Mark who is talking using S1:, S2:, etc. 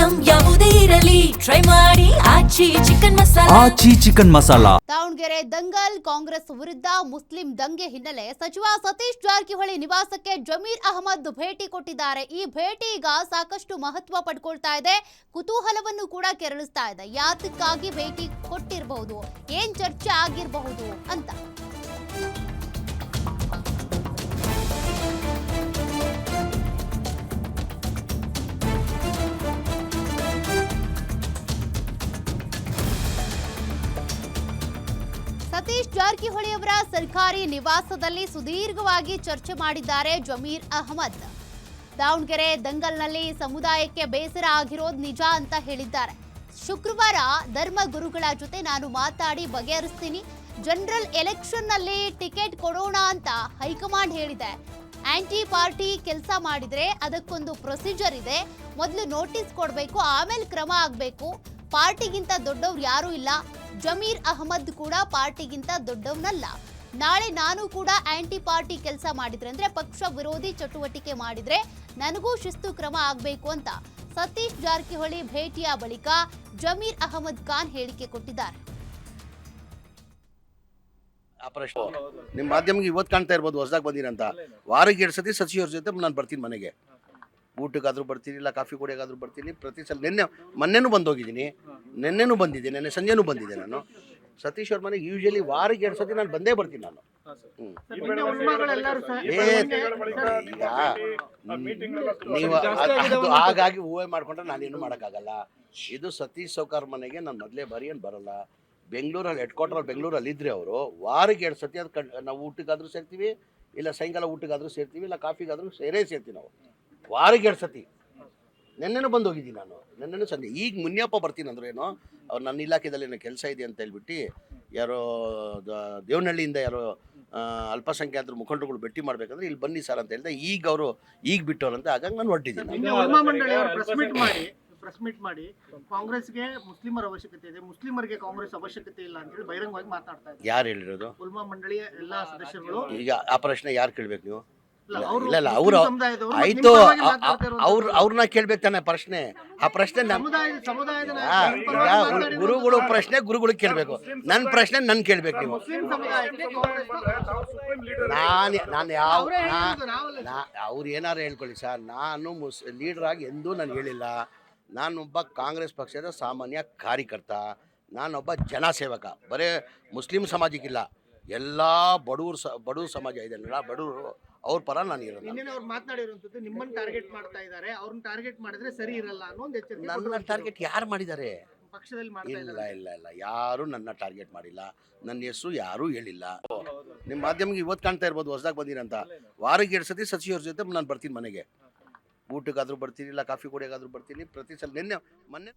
S1: Item ಯಾವುದೇ ಇರಲಿ try ಮಾಡಿ ಆಚಿ ಚಿಕನ್ ಮಸಾಲಾ.
S2: ದಾವಣಗೆರೆ ದಂಗಲ್ ಕಾಂಗ್ರೆಸ್ ವಿರುದ್ಧ ಮುಸ್ಲಿಂ ದಂಗೆ ಹಿನ್ನೆಲೆ ಸಚಿವ ಸತೀಶ್ ಜಾರಕಿಹೊಳಿ ನಿವಾಸಕ್ಕೆ ಜಮೀರ್ ಅಹಮದ್ ಭೇಟಿ ಕೊಟ್ಟಿದ್ದಾರೆ. ಈ ಭೇಟಿ ಈಗ ಸಾಕಷ್ಟು ಮಹತ್ವ ಪಡ್ಕೊಳ್ತಾ ಇದೆ, ಕುತೂಹಲವನ್ನು ಕೂಡ ಕೆರಳಿಸ್ತಾ ಇದೆ. ಯಾತಕ್ಕಾಗಿ ಭೇಟಿ ಕೊಟ್ಟಿರಬಹುದು, ಏನ್ ಚರ್ಚೆ ಆಗಿರಬಹುದು ಅಂತ. ಸತೀಶ್ ಜಾರಕಿಹೊಳಿ ಅವರ ಸರ್ಕಾರಿ ನಿವಾಸದಲ್ಲಿ ಸುದೀರ್ಘವಾಗಿ ಚರ್ಚೆ ಮಾಡಿದ್ದಾರೆ ಜಮೀರ್ ಅಹಮದ್. ದಾವಣಗೆರೆ ದಂಗಲ್ನಲ್ಲಿ ಸಮುದಾಯಕ್ಕೆ ಬೇಸರ ಆಗಿರೋದು ನಿಜ ಅಂತ ಹೇಳಿದ್ದಾರೆ. ಶುಕ್ರವಾರ ಧರ್ಮ ಗುರುಗಳ ಜೊತೆ ನಾನು ಮಾತಾಡಿ ಬಗೆಹರಿಸ್ತೀನಿ. ಜನರಲ್ ಎಲೆಕ್ಷನ್ ನಲ್ಲಿ ಟಿಕೆಟ್ ಕೊಡೋಣ ಅಂತ ಹೈಕಮಾಂಡ್ ಹೇಳಿದೆ. ಆಂಟಿ ಪಾರ್ಟಿ ಕೆಲಸ ಮಾಡಿದ್ರೆ ಅದಕ್ಕೊಂದು ಪ್ರೊಸೀಜರ್ ಇದೆ. ಮೊದಲು ನೋಟಿಸ್ ಕೊಡಬೇಕು, ಆಮೇಲೆ ಕ್ರಮ ಆಗಬೇಕು. ಪಾರ್ಟಿಗಿಂತ ದೊಡ್ಡವ್ರು ಯಾರೂ ಇಲ್ಲ. ಜಮೀರ್ ಅಹಮದ್ ಕೂಡ ಪಾರ್ಟಿಗಿಂತ ದೊಡ್ಡವನಲ್ಲ. ನಾಳೆ ನಾನು ಕೂಡ ಆಂಟಿ ಪಾರ್ಟಿ ಕೆಲಸ ಮಾಡಿದ್ರೆ ಅಂದ್ರೆ ಪಕ್ಷ ವಿರೋಧಿ ಚಟುವಟಿಕೆ ಮಾಡಿದ್ರೆ ನನಗೂ ಶಿಸ್ತು ಕ್ರಮ ಆಗಬೇಕು ಅಂತ ಸತೀಶ್ ಜಾರಕಿಹೊಳಿ ಭೇಟಿಯ ಬಳಿಕ ಜಮೀರ್ ಅಹಮದ್ ಖಾನ್ ಹೇಳಿಕೆ ಕೊಟ್ಟಿದ್ದಾರೆ.
S3: ನಿಮ್ಮ ಮಾಧ್ಯಮಕ್ಕೆ ಇವತ್ತು ಕಾಣ್ತಾ ಇರ್ಬೋದು ಹೊಸದಾಗಿ ಬಂದಿರಂತ. ವಾರಕ್ಕೆ 2 ಸತಿ ಸಚಿವರ ಜೊತೆ ನಾನು ಬರ್ತೀನಿ ಮನೆಗೆ. ಊಟಕ್ಕಾದ್ರೂ ಬರ್ತೀನಿ, ಇಲ್ಲ ಕಾಫಿ ಕುಡಿಯೋಕ್ಕಾದ್ರೂ ಬರ್ತೀನಿ. ಪ್ರತಿ ಸಲ ಮೊನ್ನೆನೂ ಬಂದೋಗಿದ್ದೀನಿ, ನಿನ್ನೆನೂ ಬಂದಿದ್ದೆ, ನೆನ್ನೆ ಸಂಜೆನೂ ಬಂದಿದ್ದೆ. ನಾನು ಸತೀಶ್ ಅವ್ರ ಮನೆಗೆ ಯೂಶಲಿ ವಾರಕ್ಕೆ 2 ಸತಿ ನಾನು ಬಂದೇ ಬರ್ತೀನಿ. ನಾನು ನೀವು ಹಾಗಾಗಿ ಊಹೆ ಮಾಡ್ಕೊಂಡ್ರೆ ನಾನೇನು ಮಾಡೋಕ್ಕಾಗಲ್ಲ. ಇದು ಸತೀಶ್ ಸೌಕಾರ್ ಮನೆಗೆ ನಾನು ಮೊದಲೇ ಬಾರಿ ಏನು ಬರಲ್ಲ. ಬೆಂಗಳೂರಲ್ಲಿ ಹೆಡ್ ಕ್ವಾರ್ಟರ್ ಬೆಂಗಳೂರಲ್ಲಿ ಇದ್ರೆ ಅವರು ವಾರಕ್ಕೆ 2 ಸತಿ ಅದು ನಾವು ಊಟಕ್ಕಾದ್ರೂ ಸೇರ್ತೀವಿ, ಇಲ್ಲ ಸಾಯಂಕಾಲ ಊಟಕ್ಕಾದ್ರೂ ಸೇರ್ತೀವಿ, ಇಲ್ಲ ಕಾಫಿಗಾದ್ರೂ ಸೇರ್ತೀವಿ. ನಾವು ವಾರಕ್ಕೆ 2 ಸತಿ. ನೆನ್ನೆನೂ ಬಂದು ಹೋಗಿದ್ದೀನಿ ನಾನು, ನೆನ್ನೆನೂ ಸಂಜೆ. ಈಗ ಮುನಿಯಪ್ಪ ಬರ್ತೀನಿ ಅಂದ್ರು ಏನೋ, ಅವ್ರು ನನ್ನ ಇಲಾಖೆದಲ್ಲಿ ಏನೋ ಕೆಲಸ ಇದೆ ಅಂತ ಹೇಳ್ಬಿಟ್ಟು ಯಾರೋ ದೇವನಹಳ್ಳಿಯಿಂದ ಯಾರೋ ಅಲ್ಪಸಂಖ್ಯಾತರ ಮುಖಂಡರುಗಳು ಭೇಟಿ ಮಾಡ್ಬೇಕಂದ್ರೆ ಇಲ್ಲಿ ಬನ್ನಿ ಸರ್ ಅಂತ ಹೇಳಿದೆ. ಈಗ ಅವರು ಈಗ ಬಿಟ್ಟವ್ರಂತೆ, ಹಾಗಾಗಿ ನಾನು ಹೊರಟಿದ್ದೀನಿ.
S4: ಪ್ರೆಸ್ ಮೀಟ್ ಮಾಡಿ ಕಾಂಗ್ರೆಸ್ಗೆ ಮುಸ್ಲಿಮರ ಅವಶ್ಯಕತೆ ಇದೆ, ಮುಸ್ಲಿಮರಿಗೆ ಕಾಂಗ್ರೆಸ್ ಅವಶ್ಯಕತೆ ಇಲ್ಲ ಅಂತ ಹೇಳಿ ಬಹಿರಂಗವಾಗಿ ಮಾತನಾಡ್ತಾ ಇದ್ದಾರೆ.
S3: ಯಾರು ಹೇಳಿರೋದು?
S4: ಉಲ್ಮಾ ಮಂಡಳಿಯ ಎಲ್ಲಾ ಸದಸ್ಯರುಗಳು.
S3: ಈಗ ಆ ಪ್ರಶ್ನೆ ಯಾರು ಕೇಳ್ಬೇಕು ನೀವು? ಇಲ್ಲ ಅವರು ಆಯ್ತು, ಅವ್ರನ್ನ ಕೇಳ್ಬೇಕು ತಾನೆ ಪ್ರಶ್ನೆ. ಆ ಪ್ರಶ್ನೆ ಗುರುಗಳು ಪ್ರಶ್ನೆ ಗುರುಗಳಿಗೆ ಕೇಳ್ಬೇಕು. ನನ್ನ ಪ್ರಶ್ನೆ ನನ್ ಕೇಳ್ಬೇಕು ನೀವು. ನಾನು ಅವ್ರು ಏನಾರು ಹೇಳ್ಕೊಳ್ಳಿ ಸರ್, ನಾನು ಲೀಡರ್ ಆಗಿ ಎಂದೂ ನಾನು ಹೇಳಿಲ್ಲ. ನಾನೊಬ್ಬ ಕಾಂಗ್ರೆಸ್ ಪಕ್ಷದ ಸಾಮಾನ್ಯ ಕಾರ್ಯಕರ್ತ, ನಾನೊಬ್ಬ ಜನಸೇವಕ. ಬರೇ ಮುಸ್ಲಿಂ ಸಮಾಜಕ್ಕಿಲ್ಲ, ಎಲ್ಲ ಬಡವ್ರ ಸಮಾಜ ಇದೆ, ಬಡವರು ಅವ್ರ ಪರ ನಾನು ಇರೋದು.
S4: ಅವ್ರು ಮಾತನಾಡಿರುವಂತದ್ದು ನಿಮ್ಮನ್ನ ಟಾರ್ಗೆಟ್ ಮಾಡ್ತಾ ಇದ್ದಾರೆ, ಅವ್ರನ್ನ ಟಾರ್ಗೆಟ್ ಮಾಡಿದ್ರೆ ಸರಿ ಇರಲ್ಲ ಅನ್ನೋ ಒಂದು ಎಚ್ಚರಿಕೆ.
S3: ನನ್ನ ಟಾರ್ಗೆಟ್ ಯಾರು ಮಾಡಿದ್ದಾರೆ?
S4: ಪಕ್ಷದಲ್ಲಿ
S3: ಇಲ್ಲ ಯಾರು ನನ್ನ ಟಾರ್ಗೆಟ್ ಮಾಡಿಲ್ಲ. ನನ್ನ ಹೆಸರು ಯಾರೂ ಹೇಳಿಲ್ಲ. ನಿಮ್ಮ ಮಾಧ್ಯಮಕ್ಕೆ ಇವತ್ತು ಕಾಣ್ತಾ ಇರ್ಬೋದು ಹೊಸದಾಗಿ ಬಂದಿರಂತ. ವಾರಕ್ಕೆ 2 ಸತಿ ಸಚಿವರ ಜೊತೆ ನಾನು ಬರ್ತೀನಿ ಮನೆಗೆ. ಊಟಕ್ಕಾದ್ರೂ ಬರ್ತೀನಿ, ಇಲ್ಲ ಕಾಫಿ ಕುಡಿಯೋಕ್ಕಾದ್ರೂ ಬರ್ತೀನಿ. ಪ್ರತಿ ಸಲ ಮೊನ್ನೆ